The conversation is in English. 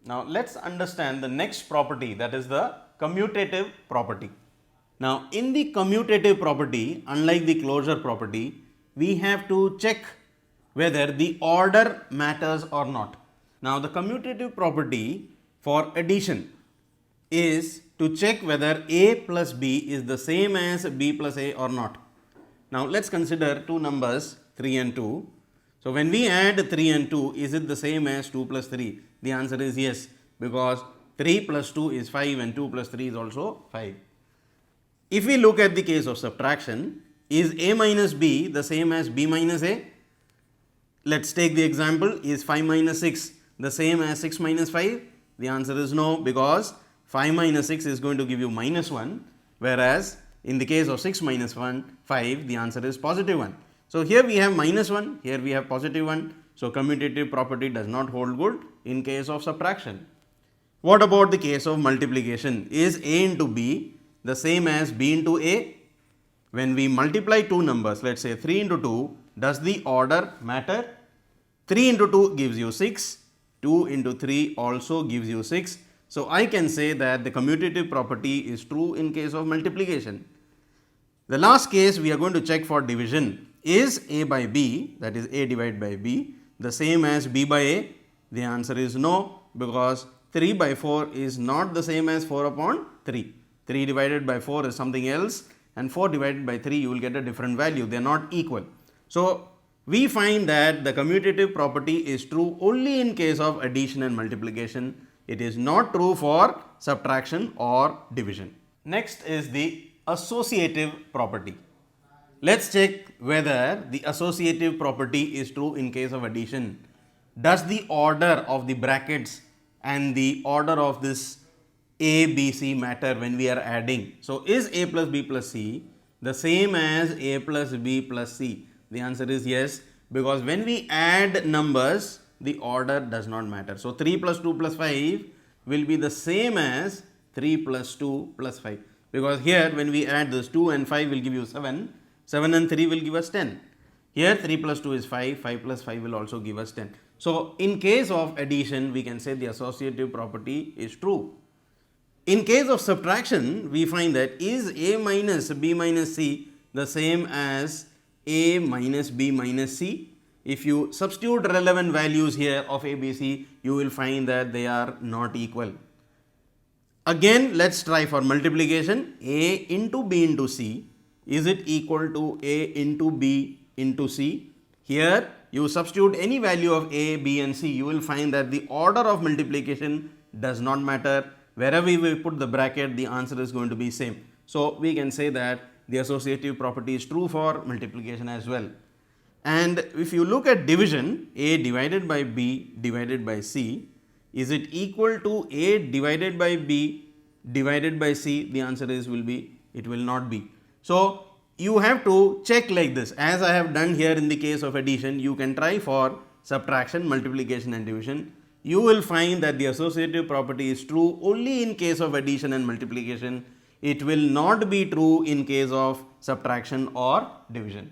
Now let's understand the next property, that is the commutative property. Now in the commutative property, unlike the closure property, we have to check whether the order matters or not. Now the commutative property for addition is to check whether A plus B is the same as B plus A or not. Now let's consider two numbers 3 and 2. So when we add 3 and 2, is it the same as 2 plus 3? The answer is yes, because 3 plus 2 is 5 and 2 plus 3 is also 5. If we look at the case of subtraction, is A minus B the same as B minus A? Let's take the example, is 5 minus 6 the same as 6 minus 5? The answer is no, because 5 minus 6 is going to give you minus 1, whereas in the case of 6 minus 1, 5, the answer is positive 1. So here we have minus 1, here we have positive 1. So commutative property does not hold good in case of subtraction. What about the case of multiplication? Is A into B the same as B into A? When we multiply two numbers, let's say 3 into 2, does the order matter? 3 into 2 gives you 6, 2 into 3 also gives you 6. So I can say that the commutative property is true in case of multiplication. The last case we are going to check for division. Is A by B, that is A divided by B, the same as B by A? The answer is no, because 3 by 4 is not the same as 4 upon 3. 3 divided by 4 is something else, and 4 divided by 3 you will get a different value. They are not equal. So we find that the commutative property is true only in case of addition and multiplication. It is not true for subtraction or division. Next is the associative property. Let's check whether the associative property is true in case of addition. Does the order of the brackets and the order of this A, B, C matter when we are adding? So is A plus B plus C the same as A plus B plus C? The answer is yes, because when we add numbers, the order does not matter. So 3 plus 2 plus 5 will be the same as 3 plus 2 plus 5, because here when we add this 2 and 5 will give you 7, 7 and 3 will give us 10. Here 3 plus 2 is 5, 5 plus 5 will also give us 10. So in case of addition, we can say the associative property is true. In case of subtraction, we find that is A minus B minus C the same as A minus B minus C? If you substitute relevant values here of A, B, C, you will find that they are not equal. Again, let's try for multiplication. A into B into C, is it equal to A into B into C? Here you substitute any value of A, B and C, you will find that the order of multiplication does not matter. Wherever we put the bracket, the answer is going to be same. So we can say that the associative property is true for multiplication as well. And if you look at division, A divided by B divided by C, is it equal to A divided by B divided by C? The answer is it will not be. So you have to check like this. As I have done here in the case of addition, you can try for subtraction, multiplication and division. You will find that the associative property is true only in case of addition and multiplication. It will not be true in case of subtraction or division.